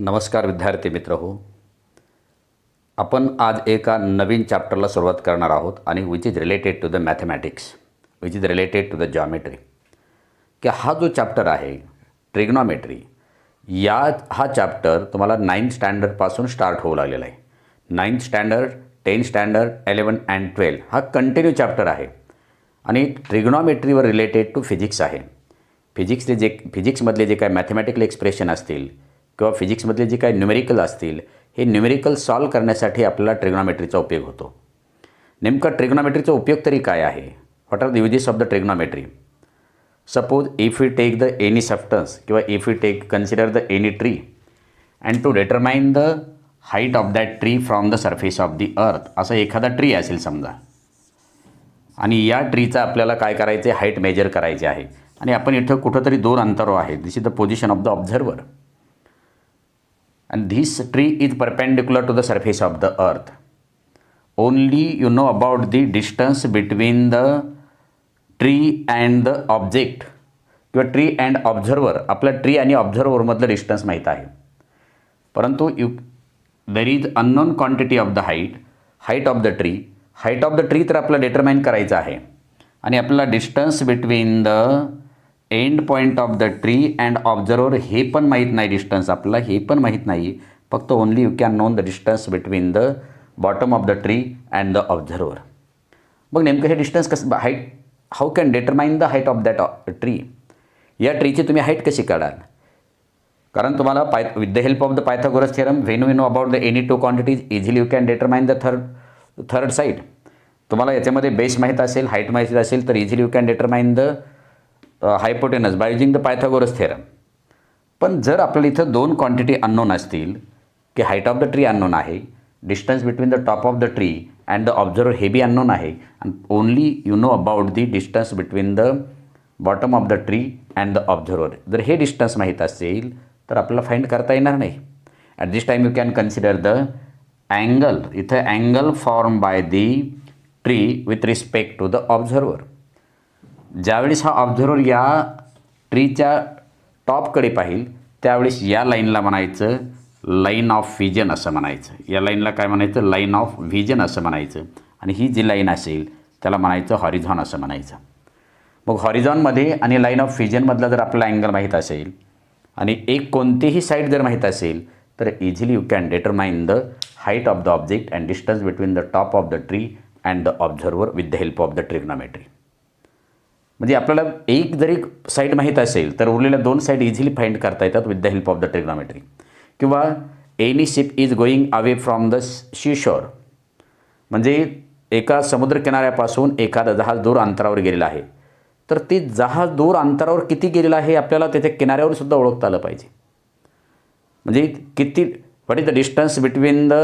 नमस्कार विद्यार्थी मित्र हो. आपण आज एका नवीन चॅप्टरला सुरुवात करणार आहोत आणि which is related to the mathematics, which is related to the geometry. की हा जो चॅप्टर आहे ट्रिग्नॉमेट्री, हा चॅप्टर तुम्हाला 9th स्टँडर्डपासून स्टार्ट होऊ लागलेला आहे. 9th standard, 10th standard, 11 and 12 हा कंटिन्यू चॅप्टर आहे आणि ट्रिग्नॉमेट्रीवर रिलेटेड टू फिजिक्स आहे. फिजिक्समधले जे काय मॅथमॅटिकल एक्सप्रेशन असतील किंवा फिजिक्समधले जे काही न्यूमेरिकल असतील, हे न्यूमेरिकल सॉल्व करण्यासाठी आपल्याला ट्रिग्नॉमेट्रीचा उपयोग होतो. नेमका ट्रिग्नॉमेट्रीचा उपयोग तरी काय आहे? What are the uses of the trigonometry? Suppose if we take the any substance किंवा if we consider the any tree and to determine the height of that tree from the surface of the earth. असं एखादा tree असेल समजा आणि या ट्रीचा आपल्याला काय करायचे, हाईट मेजर करायची आहे आणि आपण इथं कुठंतरी दूर अंतरावर आहे. This is the position of the observer and this tree is perpendicular to the surface of the earth. Only you know about the distance between the tree and the object किंवा ट्री अँड ऑब्झर्वर. आपला tree आणि ऑब्झर्वरमधलं distance माहीत आहे, परंतु there is unknown quantity of the height of the tree. Height of the tree तर आपल्याला determine करायचं आहे आणि आपल्याला distance between the end point of the tree and observer हे पण माहीत नाही. डिस्टन्स आपल्याला हे पण माहीत नाही. फक्त only you can known the distance between the bottom of the tree and the observer. मग नेमकं हे डिस्टन्स कसं, height, how can determine the height of that tree? या ट्रीची तुम्ही हाईट कशी काढाल? कारण तुम्हाला with the help of the Pythagoras theorem, when we know about the any two quantities easily you can determine the third side. तुम्हाला याच्यामध्ये base माहीत असेल, हाईट माहीत असेल तर easily you can determine the hypotenuse by using the Pythagoras theorem. पण जर आपल्याला इथं दोन क्वांटिटी अननोन असतील की height of the tree unknown आहे, distance between the top of the tree and the observer हे बी अननोन आहे, आणि only you know about the distance between the bottom of the tree and the observer. जर हे distance माहीत असेल तर आपल्याला फाइंड करता येणार नाही. At this time you can consider the angle. इथं angle form by the tree with respect to the observer. ज्यावेळेस हा ऑब्झर्वर या ट्रीच्या टॉपकडे पाहिल त्यावेळेस या लाईनला म्हणायचं लाईन ऑफ व्हिजन असं म्हणायचं. या लाईनला काय म्हणायचं? लाईन ऑफ व्हिजन असं म्हणायचं. आणि ही जी लाईन असेल त्याला म्हणायचं हॉरिझॉन असं म्हणायचं. मग हॉरिझॉनमध्ये आणि लाईन ऑफ व्हिजनमधला जर आपला अँगल माहीत असेल आणि एक कोणतीही साईड जर माहीत असेल तर easily you can determine the height of the object and distance between the top of the tree and the observer with the help of the trigonometry. म्हणजे आपल्याला एक जरी साईड माहीत असेल तर उरलेल्या दोन साईड इझिली फाइंड करता येतात with the help of the trigonometry. किंवा any ship is going away from the seashore, म्हणजे एका समुद्रकिनाऱ्यापासून एखादं जहाज दूर अंतरावर गेलेलं आहे, तर ते जहाज दूर अंतरावर किती गेलेलं आहे आपल्याला त्याच्या किनाऱ्यावर सुद्धा ओळखता आलं पाहिजे. म्हणजे किती, what is the distance between the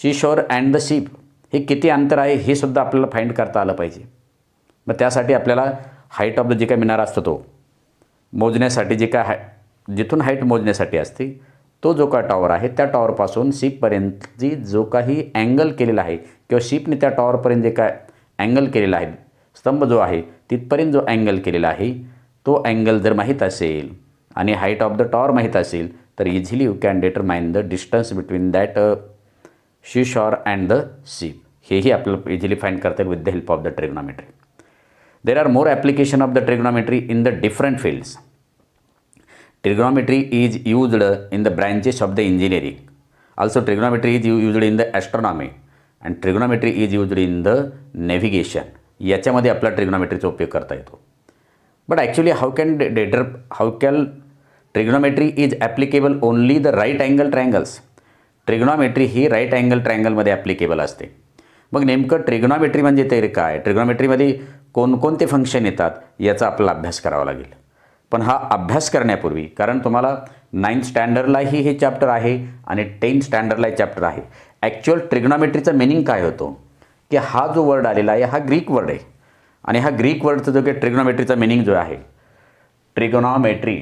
seashore and the ship, हे किती अंतर आहे हे सुद्धा आपल्याला फाइंड करता आलं पाहिजे. मग त्यासाठी आपल्याला हाईट ऑफ द जे काय मिनार असतो तो मोजण्यासाठी, जे काय जिथून हाईट मोजण्यासाठी असते तो जो काय टॉवर आहे त्या टॉवरपासून शिपपर्यंतची जो काही अँगल केलेला आहे किंवा शिपने त्या टॉवरपर्यंत जे काय अँगल केलेला आहे, स्तंभ जो आहे तिथपर्यंत जो अँगल केलेला आहे तो अँगल जर माहीत असेल आणि हाईट ऑफ द टॉवर माहीत असेल तर easily you can determine the distance between that seashore and the ship. हेही आपल्याला इझिली फाइंड करता येईल with the help of the trigonometry. There are more application of the trigonometry in the different fields. Trigonometry is used in the branches of the engineering. Also, trigonometry is used in the astronomy and trigonometry is used in the navigation. याच्यामध्ये आपला ट्रिग्नॉमेट्रीचा उपयोग करता येतो. But actually, how can trigonometry is applicable only the right angle triangles? Trigonometry ही right angle ट्रायंगलमध्ये applicable असते. मग नेमकं ट्रिग्नॉमेट्री म्हणजे तरी काय? ट्रिग्नॉमेट्रीमध्ये कोणकोणते फंक्शन येतात याचा आपल्याला अभ्यास करावा लागेल. पण हा अभ्यास करण्यापूर्वी, कारण तुम्हाला 9th स्टँडर्डलाही हे चॅप्टर आहे आणि 10th स्टँडर्डलाही चॅप्टर आहे, ॲक्च्युअल ट्रिग्नॉमेट्रीचा मिनिंग काय होतो की हा जो वर्ड आलेला आहे हा ग्रीक वर्ड आहे आणि हा ग्रीक वर्डचा जो काही ट्रिग्नॉमेट्रीचा मिनिंग जो आहे, ट्रिग्नॉमेट्री,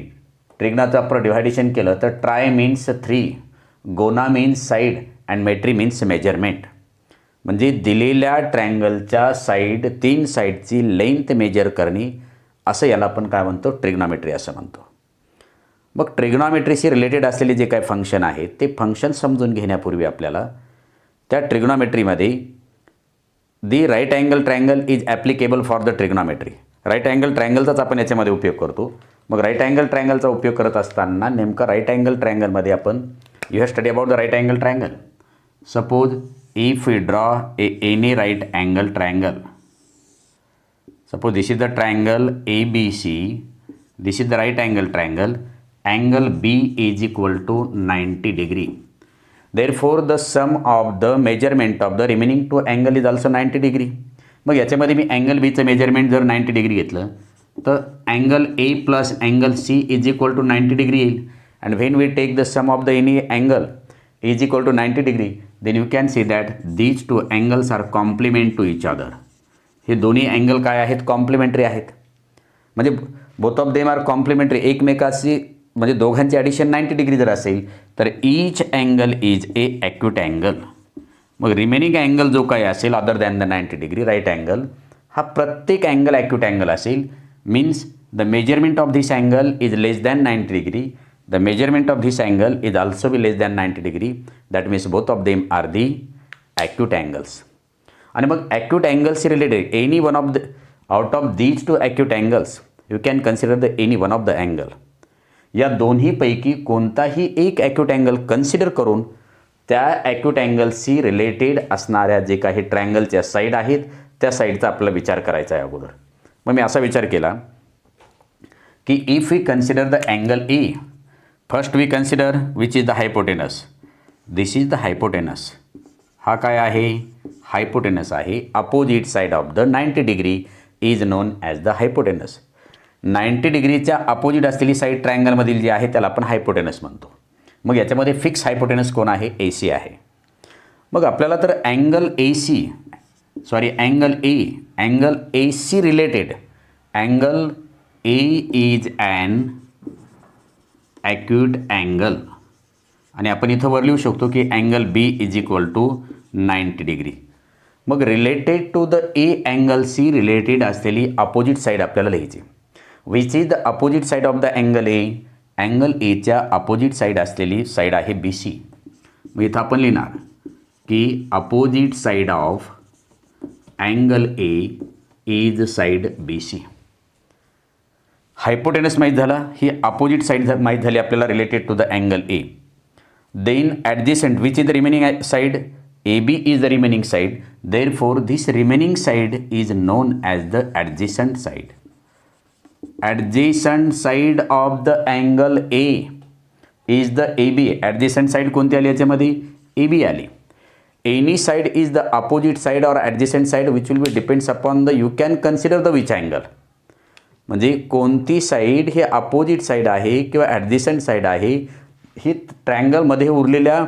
ट्रिग्नाचं आपण डिव्हायडेशन केलं तर tri means 3, gona means side and metry means measurement. म्हणजे दिलेल्या ट्रायंगलच्या तीन साईडची लेंथ मेजर करणे, असं याला आपण काय म्हणतो? ट्रिग्नॉमेट्री असं म्हणतो. मग ट्रिग्नॉमेट्रीशी रिलेटेड असलेले जे काही फंक्शन आहेत ते फंक्शन समजून घेण्यापूर्वी आपल्याला त्या ट्रिग्नॉमेट्रीमध्ये the right angle triangle is applicable for the trigonometry. Right angle ट्रायंगलचाच आपण याच्यामध्ये उपयोग करतो. मग राईट अँगल ट्रायंगलचा उपयोग करत असताना नेमका राईट अँगल ट्रायंगलमध्ये आपण you have study about the right angle triangle. Suppose if we draw any right angle triangle, suppose this is the triangle ABC, this is the right angle triangle, angle B is equal to 90 degree. Therefore the sum of the measurement of the remaining two angle is also 90 degree. मग याच्यामध्ये मी angle बीचं measurement जर 90 degree घेतलं तर angle A plus angle C is equal to 90 degree येईल. And when we take the sum of the any angle is equal to 90 degree, then you can see that these two angles are complement to each other. हे दोन्ही angle काय आहेत? Complementary आहेत. म्हणजे both of them are complementary, एकमेकाशी म्हणजे दोघांची addition 90 degree जर असेल तर each angle is a acute angle. मग रिमेनिंग अँगल जो काही असेल other than the 90 degree right angle, हा प्रत्येक अँगल ॲक्यूट अँगल असेल. Means the measurement of this angle is less than 90 degree, the measurement of this angle is also be less than 90 degree. That means both of them are the acute angles. आणि मग acute अँगल्सशी related any one of the out of these two acute angles you can consider the any one of the angle. या दोन्हीपैकी कोणताही एक acute angle consider करून त्या acute अँगल्सशी रिलेटेड असणाऱ्या जे काही ट्रायंगलच्या साईड आहेत त्या साईडचा आपल्याला विचार करायचा आहे अगोदर. मग मी असा विचार केला की if we consider the angle A, first we consider which is the hypotenuse. This is the hypotenuse. हा काय आहे? हायपोटेनस आहे. Opposite side of the 90 degree is known as the hypotenuse. 90 डिग्रीच्या अपोजिट असलेली साईड ट्रायंगलमधील जी आहे त्याला आपण हायपोटेनस म्हणतो. मग याच्यामध्ये फिक्स हायपोटेनस कोण आहे? ए सी आहे. मग आपल्याला तर angle A C related angle A is an acute angle आणि आपण इथं वर लिहू शकतो की angle B is equal to 90 degree. मग related to the A angle C related असलेली अपोजिट साईड आपल्याला लिहायची. Which is the opposite side of the angle A. Angle एच्या अपोजिट साईड असलेली साईड आहे बी सी. मग इथं आपण लिहिणार की opposite side of angle A is side B C. Hypotenuse माहीत झाला, ही अपोजिट साईड माहीत झाली आपल्याला related to the angle A. Then adjacent which is the remaining side. AB is the remaining side, therefore this remaining side is known as the adjacent side. Adjacent side of the angle A is the AB. Adjacent side कोणती आली याच्यामध्ये? AB आली. Any side is the opposite side or adjacent side which will be depends upon the you can consider the which angle. म्हणजे कोणती side हे opposite side आहे किंवा ॲडजेसंट side आहे, ही ट्रायंगलमध्ये उरलेल्या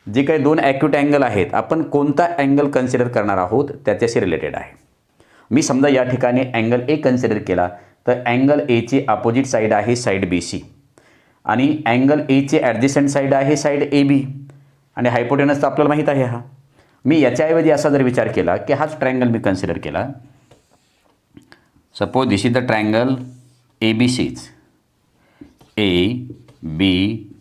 जे काही दोन ॲक्यूट अँगल आहेत आपण कोणता अँगल कन्सिडर करणार आहोत त्याच्याशी रिलेटेड आहे. मी समजा या ठिकाणी अँगल ए कन्सिडर केला तर अँगल एची अपोजिट साईड आहे साईड बी सी आणि अँगल एची ॲडजेसंट साईड आहे साईड ए बी आणि हायपोटेनस तर आपल्याला माहीत आहे. हा मी याच्याऐवजी असा जर विचार केला की हाच ट्रायंगल मी कन्सिडर केला. Suppose this is the triangle A B C's A, B,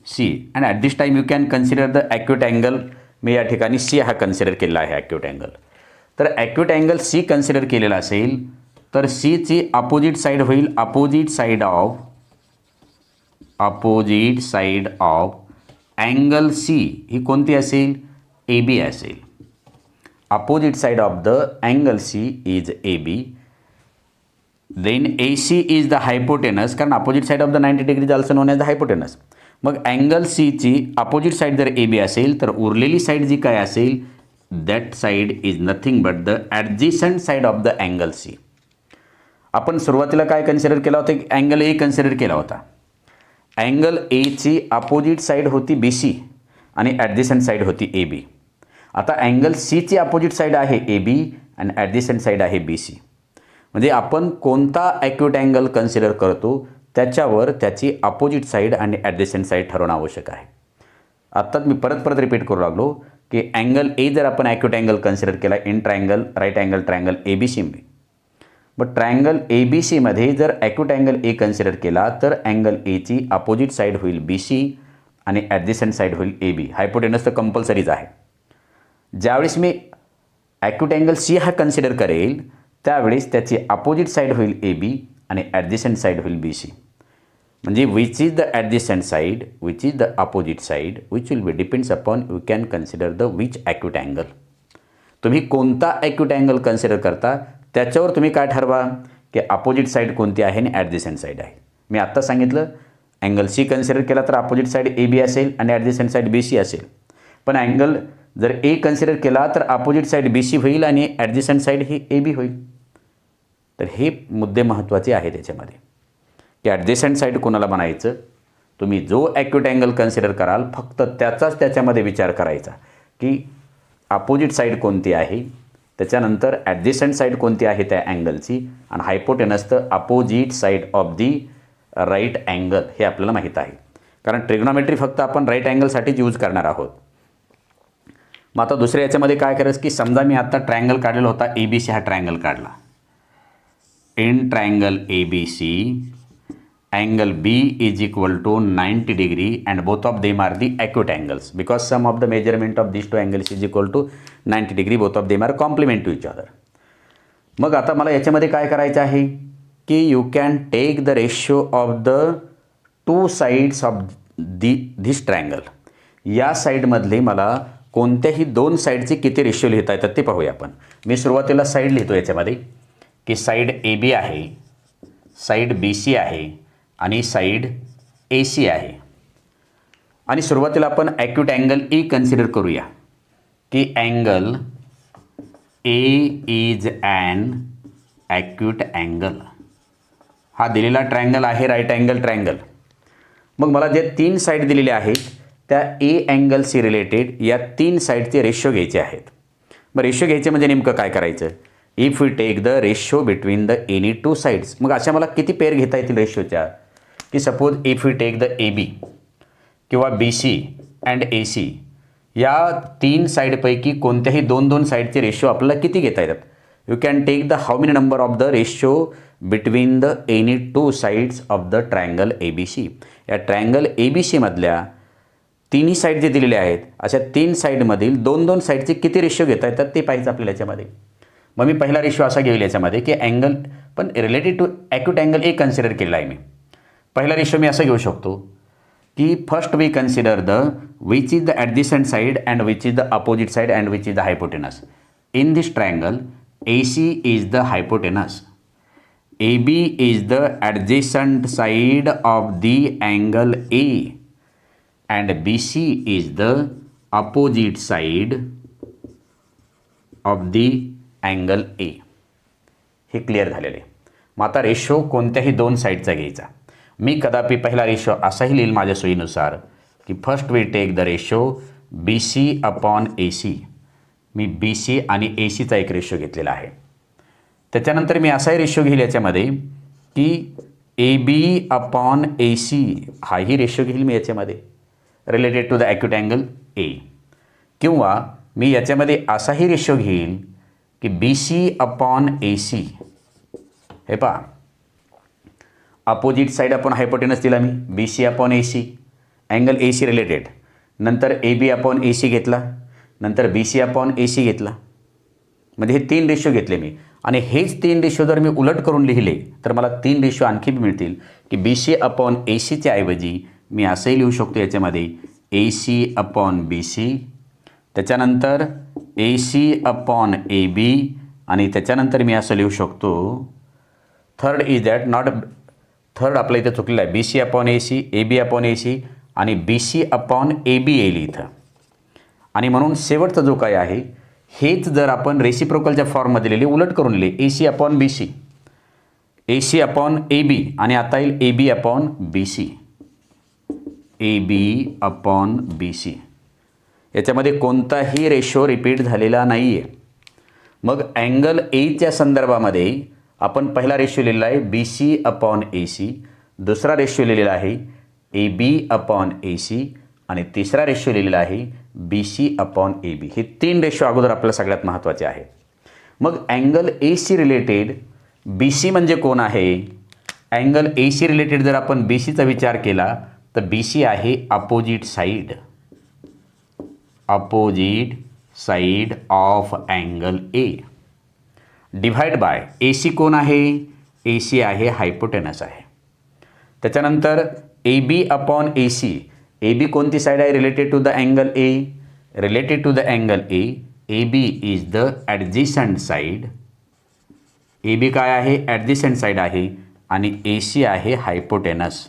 C and at this time you can consider the acute angle. मी या ठिकाणी C हा कन्सिडर केलेला आहे ॲक्यूट अँगल. तर ॲक्यूट अँगल C कन्सिडर केलेला असेल तर C ची अपोजिट साईड होईल opposite side of angle C ही कोणती असेल? AB असेल. Opposite side of the angle C is AB. Then AC is the hypotenuse, कारण opposite side of the 90 degree is also known as the hypotenuse. मग angle C ची opposite side जर A B असेल तर उरलेली side जी काय असेल that side is nothing but the adjacent side of the angle C. आपण सुरुवातीला काय कन्सिडर केला होता? अँगल ए कन्सिडर केला होता. अँगल एची अपोजिट साईड होती बी सी आणि ॲडजेसंट साईड होती ए बी. आता अँगल सीची अपोजिट साईड आहे ए बी आणि ॲडजेसंट साईड आहे बी सी. म्हणजे आपण कोणता ॲक्यूट अँगल कन्सिडर करतो त्याच्यावर त्याची अपोजिट साईड आणि ॲडजेसंट साईड ठरवणं आवश्यक आहे. आत्ताच मी परत रिपीट करू लागलो की अँगल ए जर आपण ॲक्यूट अँगल कन्सिडर केला in triangle right angle triangle A B C B, मग ट्रायंगल ए बी सीमध्ये जर ॲक्यूट अँगल ए कन्सिडर केला तर अँगल एची अपोजिट साईड होईल बी सी आणि ॲडजस्टंट साईड होईल ए बी. हायपोटेनस तर कंपल्सरीच आहे. ज्यावेळेस मी ॲक्यूट अँगल सी हा कन्सिडर करेल त्यावेळेस त्याची अपोजिट साईड होईल ए बी आणि ॲडजस्टंट साईड होईल बी सी. म्हणजे which is the adjacent side, which is the opposite side, which will be depends upon you can consider the which acute angle. तुम्ही कोणता ॲक्यूट अँगल कन्सिडर करता त्याच्यावर तुम्ही काय ठरवा की अपोजिट साईड कोणती आहे आणि ॲडजस्टंट साईड आहे. मी आत्ता सांगितलं अँगल सी कन्सिडर केला तर अपोजिट साईड ए बी असेल आणि ॲडजस्टंट साईड बी सी असेल. पण अँगल जर ए कन्सिडर केला तर अपोजिट साईड बी सी होईल आणि adjacent side he A B होईल. तर हे मुद्दे महत्त्वाचे आहेत त्याच्यामध्ये की ॲडजस्टंट साईड कोणाला बनायचं. तुम्ही जो ॲक्यूट अँगल कन्सिडर कराल फक्त त्याचाच त्याच्यामध्ये विचार करायचा की अपोजिट साईड कोणती आहे, त्याच्यानंतर ॲडजस्टंट साईड कोणती आहे त्या अँगलची, आणि hypotenuse the opposite side of the right angle हे आपल्याला माहीत आहे. कारण ट्रिग्नॉमेट्री फक्त आपण राईट अँगलसाठीच यूज करणार आहोत. मग आता दुसऱ्या याच्यामध्ये काय करायचं की समजा मी आता ट्रायंगल काढलेला होता ए बी सी हा ट्रायंगल काढला. In triangle A B C angle B is equal to 90 degree and both of them are the acute angles because sum of the measurement of these two angles is equal to 90 degree. Both of them are complement to each other. मग आता मला याच्यामध्ये काय करायचं आहे की you can take the ratio of the two sides of this triangle. या साईडमधले मला कोणत्याही दोन साईडचे किती रेशो लिहिता येतात ते पाहूया आपण. मी सुरुवातीला साईड लिहितो याच्यामध्ये की साईड ए बी आहे, साईड बी सी आहे आणि साईड ए सी आहे. आणि सुरुवातीला आपण ॲक्यूट अँगल ई कन्सिडर करूया की angle A is an acute angle. हा दिलेला ट्रायंगल आहे राईट अँगल ट्रायंगल. मग मला जे तीन साईड दिलेले आहेत त्या ए अँगलशी रिलेटेड या तीन साईडचे रेशो घ्यायचे आहेत. मग रेशो घ्यायचे म्हणजे नेमकं काय करायचं. If we take the ratio between the any two sides. मग अशा मला किती पेअर घेता येतील रेशोच्या की suppose if we take the A B किंवा B C and A C या तीन साईडपैकी कोणत्याही दोन दोन साईडचे रेशो आपल्याला किती घेता येतात. You can take the how many number of the ratio between the any two sides of the triangle A B C. या ट्रायंगल ए बी सीमधल्या तिन्ही साईड जे दिलेले आहेत अशा तीन साईडमधील दोन दोन साईडचे किती रेशो घेता येतात ते पाहिजे आपल्याला याच्यामध्ये. मग मी पहिला रेशो असा घेईल याच्यामध्ये की अँगल पण related to acute angle A consider केला आहे मी. पहिला रेशो मी असं घेऊ शकतो की first we consider the which is the adjacent side and which is the opposite side and which is the hypotenuse. In this triangle A C is the hypotenuse, A B is the adjacent side of the angle A and B C is the opposite side of the angle A. हे clear झालेले. मग आता ratio कोणत्याही दोन साईडचा घ्यायचा. मी कदापि पहिला रेशो असाही लिहिल माझ्या सोयीनुसार की first we take the ratio B C upon A C. मी बी सी आणि ए सीचा एक रेशो घेतलेला आहे. त्याच्यानंतर मी असाही रेशो घेईल याच्यामध्ये की A B upon A C हाही रेशो घेईल मी याच्यामध्ये related to the acute angle A. किंवा मी याच्यामध्ये असाही रेशो घेईल की B C upon A C. हे पहा अपोजिट साईड आपण हायपोटेनस दिला मी B C upon A C angle A C related. नंतर A B upon A C घेतला, नंतर B C upon A C घेतला. म्हणजे हे तीन रेशो घेतले मी. आणि हेच तीन रेशो जर मी उलट करून लिहिले तर मला तीन रेशो आणखी मिळतील की बी सी अपॉन ए सीच्या ऐवजी मी असंही लिहू शकतो याच्यामध्ये ए सी अपॉन बी सी, त्याच्यानंतर ए सी अपॉन ए बी आणि त्याच्यानंतर मी असं लिहू शकतो third is that not third आपलं इथं चुकलेलं आहे B C upon A C, A B upon A C आणि बी सी अपॉन ए बी येईल इथं. आणि म्हणून शेवटचा जो काय आहे हेच जर आपण रेसिप्रोकलच्या फॉर्ममध्ये लिहिले उलट करून लिहिले A C upon B C, A C upon A B आणि आता येईल A B upon B C, A B upon B C. याच्यामध्ये कोणताही रेशो रिपीट झालेला नाही आहे. मग अँगल एच्या संदर्भामध्ये आपण पहिला रेशो लिहिलेला आहे B C upon A C, दुसरा रेशो लिहिलेला आहे A B upon A C आणि तिसरा रेशो लिहिलेला आहे बी सी अपॉन ए बी. हे तीन रेशो अगोदर आपल्याला सगळ्यात महत्त्वाचे आहेत. मग angle A C related B C म्हणजे कोण आहे? अँगल ए सी रिलेटेड जर आपण बी सीचा विचार केला तर बी सी आहे opposite side of angle A. Divide by A C कोण आहे? ए सी आहे हायपोटेनस आहे. त्याच्यानंतर ए B upon A C. A बी कोणती साईड आहे related to the angle A? Related to the angle A. A B is the adjacent side. A B काय आहे? Adjacent side आहे आणि ए सी आहे हायपोटेनस.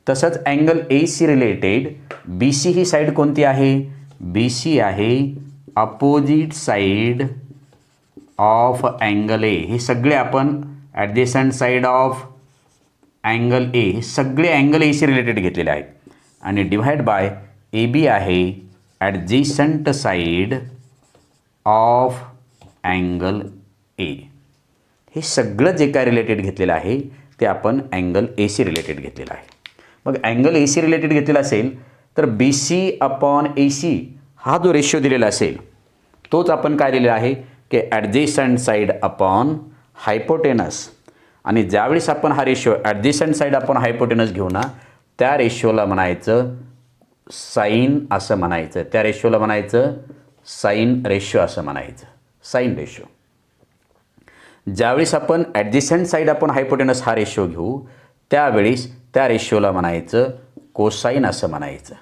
तसंच angle A C related B C ही side कोणती आहे? बी सी आहे opposite side of angle A. हे सगळे आपण adjacent side of angle A हे सगळे अँगल ए सी रिलेटेड घेतलेले आहेत. आणि डिव्हाइड बाय ए बी आहे adjacent side of angle A. हे सगळं जे काय रिलेटेड घेतलेलं आहे ते आपण अँगल ए सी रिलेटेड घेतलेलं आहे. मग अँगल ए सी रिलेटेड घेतलेला असेल तर B C upon A C हा जो रेशो दिलेला असेल तोच आपण काय दिलेला आहे की ॲडजेसंट साईड अपॉन हायपोटेनस. आणि ज्यावेळेस आपण हा रेशो ॲडजेसंट साईड अपॉन हायपोटेनस घेऊ ना त्या रेशोला म्हणायचं साईन असं म्हणायचं. त्या रेशोला म्हणायचं साईन रेशो असं म्हणायचं. Sine ratio. ज्यावेळेस आपण ॲडजेसंट साईड अपॉन हायपोटेनस हा रेशो घेऊ त्यावेळेस त्या रेशोला म्हणायचं कोसाईन असं म्हणायचं.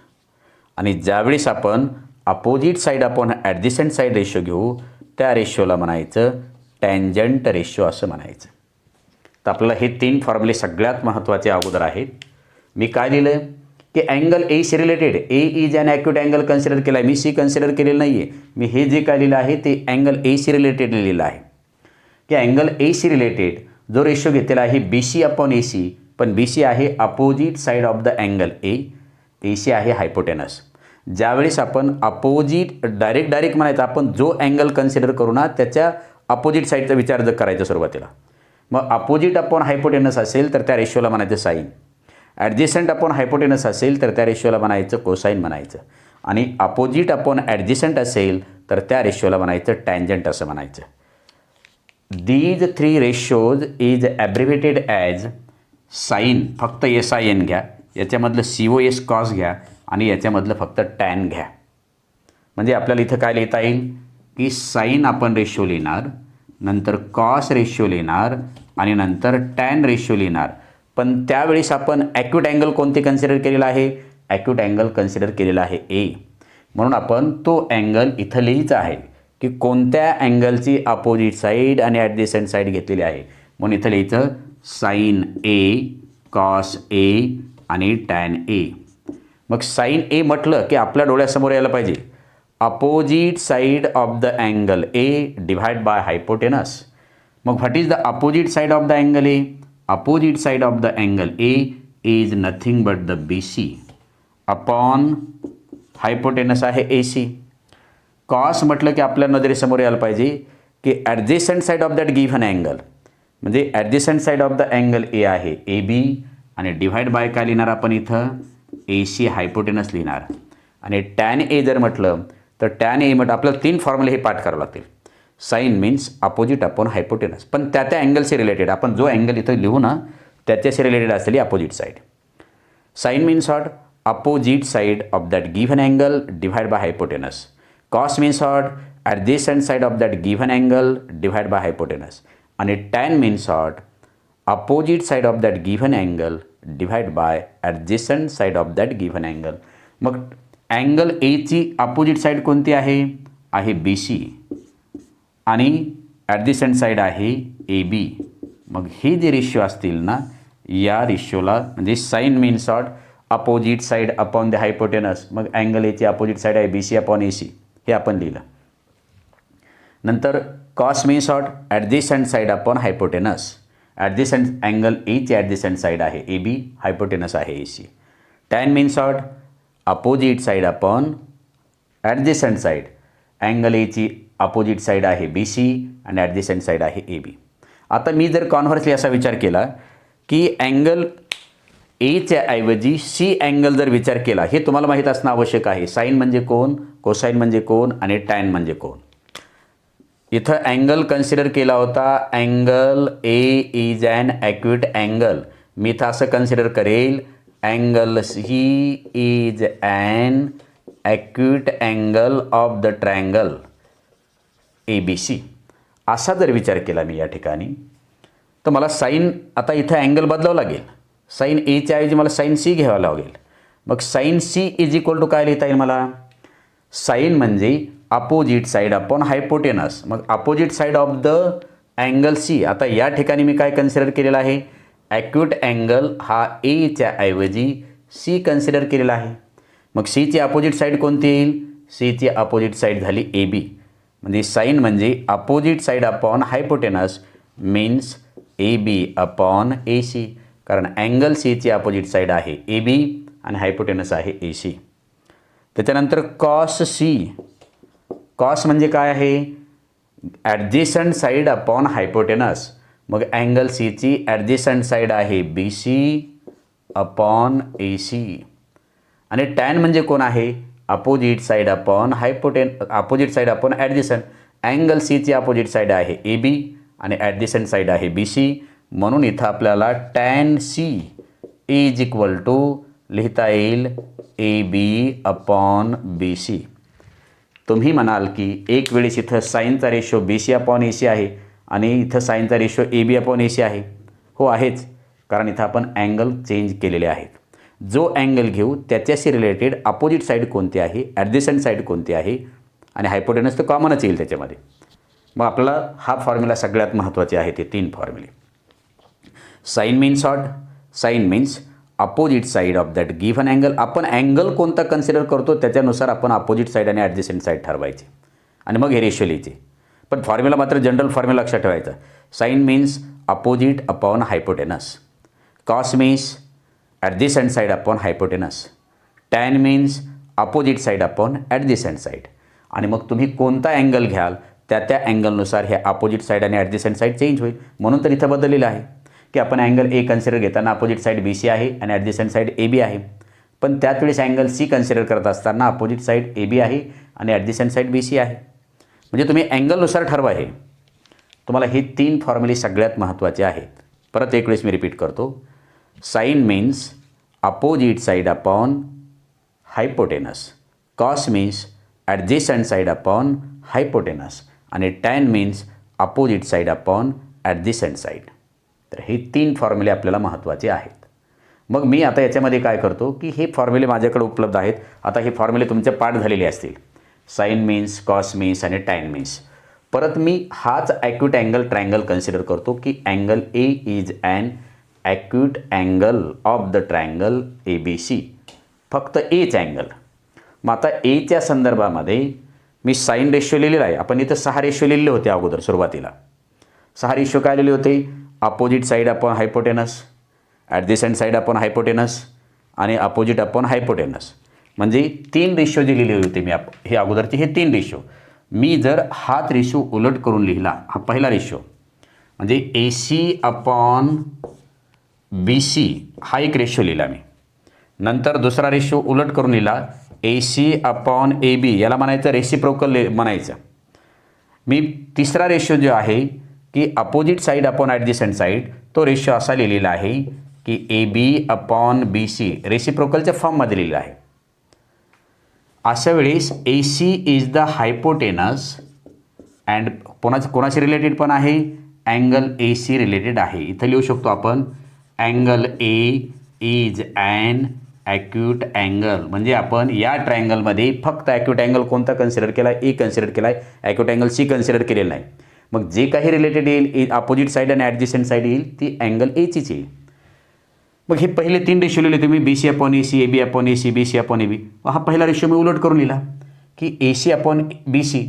आणि ज्यावेळेस आपण opposite side upon adjacent side ratio घेऊ त्या रेशोला म्हणायचं टँजंट रेशो असं म्हणायचं. तर आपल्याला हे 3 फॉर्म्युले सगळ्यात महत्त्वाचे अगोदर आहेत. मी काय लिहिलं की angle A C related A is an acute angle consider केला आहे. मी सी कन्सिडर केलेलं नाही आहे. मी हे जे काय लिहिलं आहे ते अँगल ए सी रिलेटेड लिहिलेलं आहे की अँगल ए सी रिलेटेड जो रेशो घेतलेला आहे B C upon A C. पण बी सी आहे opposite side of the angle A. A C आहे हायपोटेनस. ज्यावेळेस आपण अपोजिट डायरेक्ट म्हणायचं आपण जो अँगल कन्सिडर करू ना त्याच्या अपोजिट साईडचा विचार जर करायचा सुरुवातीला. मग अपोजिट अपॉन हायपोटेनस असेल तर त्या रेशोला म्हणायचं साईन. ॲडजेसंट अपॉन हायपोटेनस असेल तर त्या रेशोला म्हणायचं कोसाईन म्हणायचं. आणि अपोजिट अपॉन ॲडजेसंट असेल तर त्या रेशोला म्हणायचं टँजंट असं म्हणायचं. These 3 ratios is abbreviated as sine. फक्त एस आय एन घ्या. याच्यामधलं सी ओ एस कॉस घ्या आणि याच्यामधलं फक्त टॅन घ्या. म्हणजे आपल्याला इथं काय लिहिता येईल की साईन आपण रेशो लिहिणार, नंतर कॉस रेशो लिहिणार आणि नंतर टॅन रेशो लिहिणार. पण त्यावेळेस आपण ॲक्यूट अँगल कोणते कन्सिडर केलेला आहे? ॲक्यूट अँगल कन्सिडर केलेला आहे ए. म्हणून आपण तो अँगल इथं लिहायचा आहे की कोणत्या अँगलची अपोजिट साईड आणि ॲडजेसंट साईड घेतलेली आहे. म्हणून इथं लिहायचं साईन ए, कॉस ए आणि टॅन ए. मग साईन ए म्हटलं की आपल्या डोळ्यासमोर यायला पाहिजे opposite side of the angle A divide by hypotenuse. मग what is the opposite side of the angle A? Opposite side of the angle A is nothing but the B C upon hypotenuse आहे A C. Cos म्हटलं की आपल्या नजरेसमोर यायला पाहिजे की adjacent side of that given angle. म्हणजे adjacent side of the angle A आहे ए बी आणि डिव्हाइड बाय काय लिहिणार आपण इथं ए सी हायपोटेनस लिहिणार. आणि टॅन ए जर म्हटलं तर टॅन ए म्हटलं आपल्याला 3 फॉर्म्युले हे पाठ करावं लागतील. Sine means opposite upon hypotenuse. पण त्या अँगलशी रिलेटेड आपण जो अँगल इथं लिहू ना त्याच्याशी रिलेटेड असलेली opposite side. Sine means what? Opposite side of that given angle divide by hypotenuse. Cos means what? Adjacent side of that given angle divide by hypotenuse. आणि tan means what? Opposite side of that given angle divide by adjacent side of that given angle. मग angle एची opposite side कोणती आहे? आहे B C आणि ॲडजेसंट side आहे A बी. मग हे जे रेशो असतील ना या रेशोला म्हणजे sine means what? Opposite side upon the hypotenuse. मग अँगल एची अपोजिट साईड आहे B C upon A C हे आपण लिहिलं. नंतर cos means what? Adjacent side upon hypotenuse. Adjacent angle एची ॲडजेसंट साईड आहे ए बी, हायपोटेनस आहे A C. Tan means what? Opposite side upon adjacent side. Angle एची opposite side आहे B C आणि ॲडजेसंट साईड आहे ए बी. आता मी जर कॉन्व्हर्सली असा विचार केला की अँगल एच्या ऐवजी सी अँगल जर विचार केला, हे तुम्हाला माहीत असणं आवश्यक आहे. साईन म्हणजे कोण, कोसाईन म्हणजे कोण आणि टॅन म्हणजे कोण. इथं अँगल कन्सिडर केला होता, angle A is an acute angle. मी इथं असं कन्सिडर करेल, angle C is an acute angle of the triangle A B C. असा जर विचार केला मी या ठिकाणी, तर मला साईन, आता इथं अँगल बदलावं लागेल. साईन एच्या ऐवजी मला साईन सी घ्यावं लागेल. मग sine C is equal to काय लिहिता येईल मला? साईन म्हणजे अपोजिट साईड अपॉन हायपोटेनस. मग opposite side of the angle C. आता या ठिकाणी मी काय कन्सिडर केलेलं आहे? ॲक्यूट अँगल हा एच्या ऐवजी सी कन्सिडर केलेला आहे. मग सीची अपोजिट साईड कोणती येईल? सीची अपोजिट साईड झाली ए बी. म्हणजे साईन म्हणजे opposite side upon hypotenuse means A B upon A C. कारण अँगल सीची अपोजिट साईड आहे ए बी आणि हायपोटेनस आहे ए सी. त्याच्यानंतर कॉस सी. कॉस म्हणजे काय आहे? Adjacent side upon hypotenuse. मग अँगल सीची ॲडजेसंट साईड आहे B C upon A C. आणि टॅन म्हणजे कोण आहे? Opposite side upon opposite side upon adjacent. Angle सीची अपोजिट साईड आहे ए बी आणि ॲडजेसंट साईड आहे बी सी. म्हणून इथं आपल्याला tan C is equal to लिहिता येईल A B upon B C. तुम्ही म्हणाल की एक वेळेस इथं साईनचा ratio B C upon A C आहे आणि इथं साईनचा ratio A B upon A C आहे. हो आहेच, कारण इथं आपण अँगल चेंज केलेले आहेत. जो अँगल घेऊ त्याच्याशी रिलेटेड अपोजिट साईड कोणती आहे, ॲडजेसंट साईड कोणती आहे आणि हायपोटेनस तर कॉमनच येईल त्याच्यामध्ये. मग आपल्याला हा फॉर्म्युला सगळ्यात महत्त्वाचे आहे, ते 3 फॉर्म्युले. Sine means what? Sine means opposite side of that given angle. आपण अँगल कोणता कन्सिडर करतो त्याच्यानुसार आपण अपोजिट साईड आणि ॲडजेसंट साईड ठरवायचे आणि मग हे रेशो लिहायचे. पण फॉर्म्युला मात्र जनरल फॉर्म्युला लक्षात ठेवायचा. Sine means opposite upon hypotenuse. Cos means adjacent side upon hypotenuse. Tan means opposite side upon adjacent side. आणि मग तुम्ही कोणता अँगल घ्याल त्या अँगलनुसार हे अपोजिट साईड आणि ॲडजेसंट साईड चेंज होईल. म्हणून तर इथं बदललेलं आहे की आपण अँगल ए कन्सिडर घेताना अपोजिट साईड बी सी आहे आणि ॲडजेसंट साईड ए बी आहे. पण त्याच वेळेस अँगल सी कन्सिडर करत असताना अपोजिट साईड ए बी आहे आणि ॲडजेसंट साईड बी सी आहे. म्हणजे तुम्ही अँगलनुसार ठरवा. हे तुम्हाला हे 3 फॉर्म्युले सगळ्यात महत्त्वाचे आहेत. परत एक वेळेस मी रिपीट करतो. Sine means opposite side upon hypotenuse. Cos means adjacent side upon hypotenuse. आणि tan means opposite side upon adjacent side. तर हे 3 फॉर्म्युले आपल्याला महत्त्वाचे आहेत. मग मी आता याच्यामध्ये काय करतो की हे फॉर्म्युले माझ्याकडे उपलब्ध आहेत. आता हे फॉर्म्युले तुमचे पाठ झालेले असतील. साईन मीन्स, कॉस मीन्स आणि टॅन मीन्स. परत मी हाच ॲक्यूट अँगल ट्रायंगल कन्सिडर करतो की angle A is an acute angle of the triangle A B C. फक्त एच अँगल. मग आता एच्या संदर्भामध्ये मी साईन रेशो लिहिलेला आहे. आपण इथं 6 रेशो लिहिले होते अगोदर सुरुवातीला. 6 रेशो काय लिहिले होते? Opposite side upon hypotenuse, adjacent side upon hypotenuse आणि अपोजिट अपॉन हायपोटेनस. म्हणजे 3 रेशो जे लिहिले होते मी हे अगोदरचे हे 3 रेशो. मी जर हाच रेशो उलट करून लिहिला, हा पहिला रेशो म्हणजे ए सी अपॉन बी सी हा एक रेशो लिहिला मी. नंतर दुसरा रेशो उलट करून लिहिला ए सी अपॉन ए बी, याला म्हणायचं रेसिप्रोकल म्हणायचं. मी तिसरा रेशो जो आहे की opposite side upon adjacent side, तो रेशो असा लिहिलेला आहे की A B upon B C रेसिप्रोकलच्या फॉर्ममध्ये लिहिलेला आहे. अशा वेळेस A C is the hypotenuse and कोणाशी रिलेटेड पण आहे? अँगल ए सी रिलेटेड आहे. इथं लिहू शकतो आपण angle A is an acute angle. म्हणजे आपण या ट्रायंगलमध्ये फक्त ॲक्यूट अँगल कोणता कन्सिडर केला आहे? ए कन्सिडर केला आहे. ॲक्यूट अँगल सी कन्सिडर केलेलं नाही. मग जे काही रिलेटेड येईल अपोजिट साईड आणि ॲडजेसंट साईड येईल ती अँगल एचीच येईल. मग हे पहिले 3 रेशो लिहिले तुम्ही, B C upon A C, A B upon A C, B C upon A B. हा पहिला रेशो मी उलट करून लिहिला की A C upon B C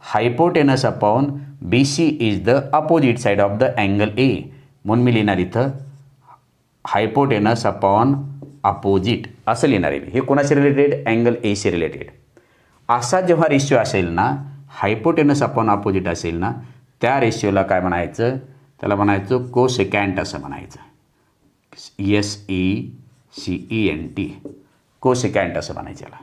hypotenuse upon B C is the opposite side of the angle A. म्हणून मी लिहिणार इथं हायपोटेनस अपॉन अपोजिट असं लिहिणार आहे. हे कोणाशी related? Angle A C related. असा जेव्हा रेशिओ असेल ना, हायपोटेनस अपॉन अपोजिट असेल ना, त्या रेशिओला काय म्हणायचं? त्याला म्हणायचं कोसेकॅन्ट असं म्हणायचं. SECENT कोसेकॅन्ट असं म्हणायचं याला.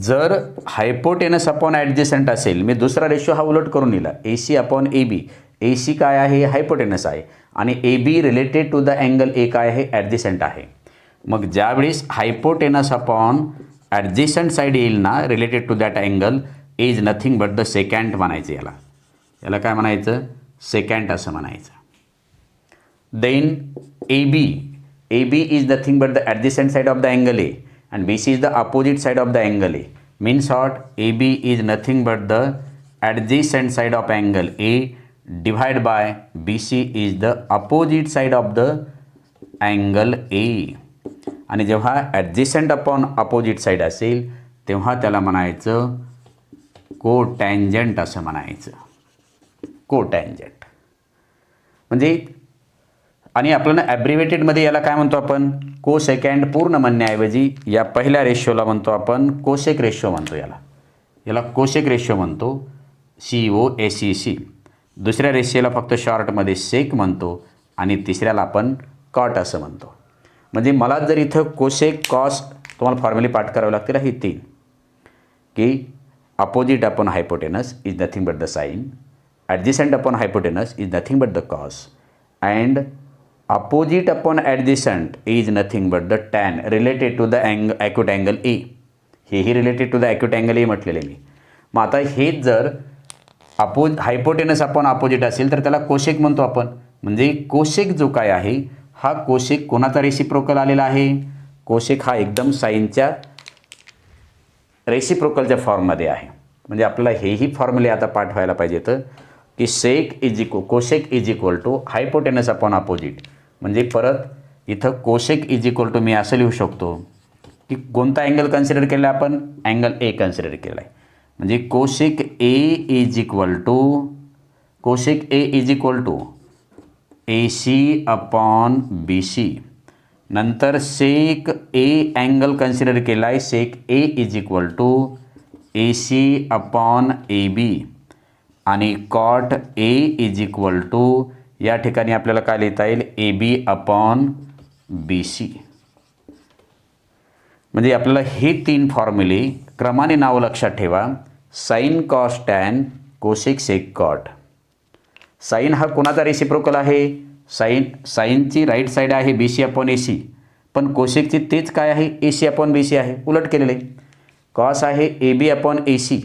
जर हायपोटेनस अपॉन ॲडजेसंट असेल, मी दुसरा रेशो हा उलट करून लिहिला, A C upon A B. A C काय आहे, हायपोटेनस आहे, आणि A B related to the angle A काय आहे, ॲडजेसंट आहे. मग ज्यावेळेस हायपोटेनस अपॉन ॲडजेसंट साईड येईल ना, related to that angle is nothing but the secant म्हणायचं. याला काय म्हणायचं, सेकँट असं म्हणायचं. Then A B is nothing but the adjacent side of the angle A and BC is the opposite side of the angle A. Means what? AB is nothing but the adjacent side of angle A divided by BC is the opposite side of the angle A. आणि जेव्हा adjacent upon opposite side असेल तेव्हा त्याला म्हणायचं cotangent असं म्हणायचं. Cotangent म्हणजे, आणि आपल्याला ॲब्रिव्हेटेडमध्ये याला काय म्हणतो आपण, कोसेकँड. पूर्ण म्हणण्याऐवजी या पहिल्या रेशोला म्हणतो आपण कोसेक रेशो म्हणतो. याला कोसेक रेशो म्हणतो, COSEC. दुसऱ्या रेशियोला फक्त शॉर्टमध्ये सेक म्हणतो, आणि तिसऱ्याला आपण कॉट असं म्हणतो. म्हणजे मला जर इथं कोसेक कॉस तुम्हाला फॉर्म्युली पाठ करावं लागतील ही तीन, की opposite upon hypotenuse is nothing but the sine, adjacent upon hypotenuse is nothing but the cos, and opposite upon adjacent is nothing but the tan related to the acute angle A. हेही related to the acute angle A म्हटलेले मी. मग आता हेच जर hypotenuse upon opposite असेल तर त्याला cosec म्हणतो आपण. म्हणजे कोसेक जो काय आहे हा कोसेक कोणाचा रेसिप्रोकल आलेला आहे, कोसेक हा एकदम साईनच्या रेसिप्रोकलच्या फॉर्ममध्ये आहे. म्हणजे आपल्याला हेही फॉर्म्युले आता पाठवायला पाहिजेत की cosec is equal to hypotenuse upon opposite. म्हणजे परत इथं कोसेक इज इक्वल टू मी असं लिहू शकतो की कोणता अँगल कन्सिडर केला आपण, अँगल ए कन्सिडर केला आहे. म्हणजे cosec A is equal to AC upon BC. नंतर सेक ए अँगल कन्सिडर केला आहे, sec A is equal to AC upon AB. आणि cot A is equal to या ठिकाणी आपल्याला काय लिहिता येईल, AB अपॉन BC. म्हणजे आपल्याला हे तीन फॉर्म्युले क्रमाने नाव लक्षात ठेवा, sine cos tan cosec sec cot. Sine हा कोणाचा रेसिप्रोकल आहे, साईनची राईट साईड आहे BC अपॉन AC, पण कोसेकची तेच काय आहे, AC अपॉन BC आहे, उलट केलेले. कॉस आहे AB अपॉन AC,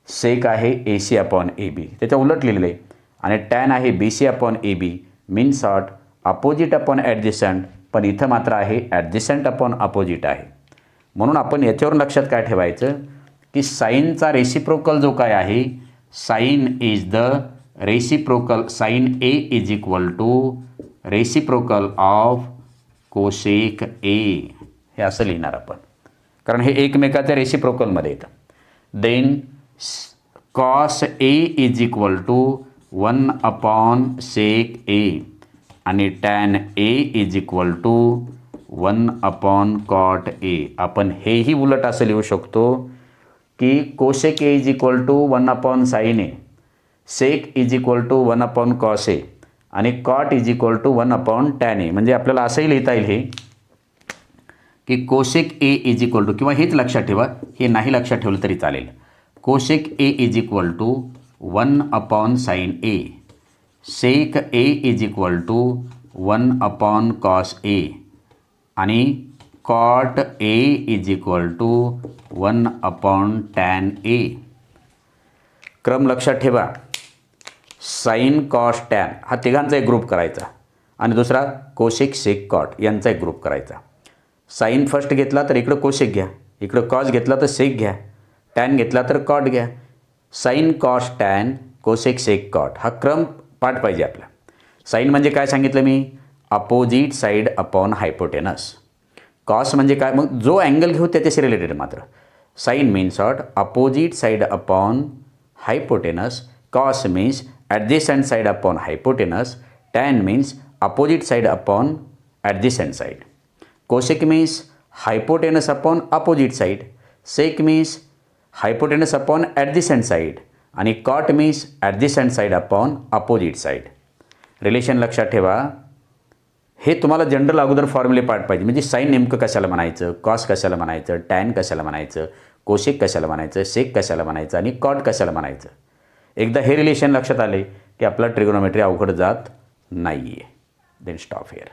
सेक आहे AC अपॉन AB, त्याच्या उलट लिहिलेलं आहे. आणि टॅन आहे BC अपॉन AB. मीन शॉर्ट अपोजिट अपॉन ॲडजेसंट, पण इथं मात्र आहे ॲडजेसंट अपॉन अपोजिट आहे. म्हणून आपण याच्यावर लक्षात काय ठेवायचं की साईनचा रेसिप्रोकल जो काय आहे, sine is the reciprocal, sine A is equal to reciprocal of cosec A. हे असं लिहिणार आपण, कारण हे एकमेकाच्या रेसिप्रोकलमध्ये येतं. Then cos A is equal to 1 upon sec A, आणि tan A is equal to 1 upon cot A. आपण हेही उलट असं लिहू शकतो की cosec A is equal to 1 upon sine A, sec is equal to 1 upon cos A, आणि cot is equal to 1 upon tan A. म्हणजे आपल्याला असंही लिहिता येईल हे की cosec A is equal to, किंवा हेच लक्षात ठेवा, हे नाही लक्षात ठेवलं तरी चालेल, cosec A is equal to 1 upon sine A, sec A is equal to 1 upon cos A, आणि cot A is equal to 1 upon tan A. क्रम लक्षात ठेवा, साइन कॉस टॅन हा तिघांचा एक ग्रुप करायचा, आणि दुसरा कोसेक सेक कॉट यांचा एक ग्रुप करायचा. साइन फर्स्ट घेतला तर इकडं कोसेक घ्या, इकडं कॉस घेतला तर सेक घ्या, टॅन घेतला तर कॉट घ्या. Sine cos tan cosec sec cot हा क्रम पाठ पाहिजे आपला. साइन म्हणजे काय सांगितलं मी, opposite side upon hypotenuse. Cos म्हणजे काय, मग जो अँगल घेऊ त्याच्याशी रिलेटेड मात्र. Sine means what, opposite side upon hypotenuse. Cos means adjacent side upon hypotenuse. Tan means opposite side upon adjacent side. Cosec means hypotenuse upon opposite side. Sec means hypotenuse upon adjacent side, आणि cot means adjacent side upon opposite side. Relation लक्षात ठेवा. हे तुम्हाला general अगोदर फॉर्म्युले पाठ पाहिजे, म्हणजे sine नेमकं कशाला म्हणायचं, कॉस कशाला म्हणायचं, टॅन कशाला म्हणायचं, कोसेक कशाला म्हणायचं, सेक कशाला म्हणायचं आणि कॉट कशाला म्हणायचं. एकदा हे रिलेशन लक्षात आले की आपला ट्रिग्नोमेट्री अवघड जात नाही आहे. Then stop here.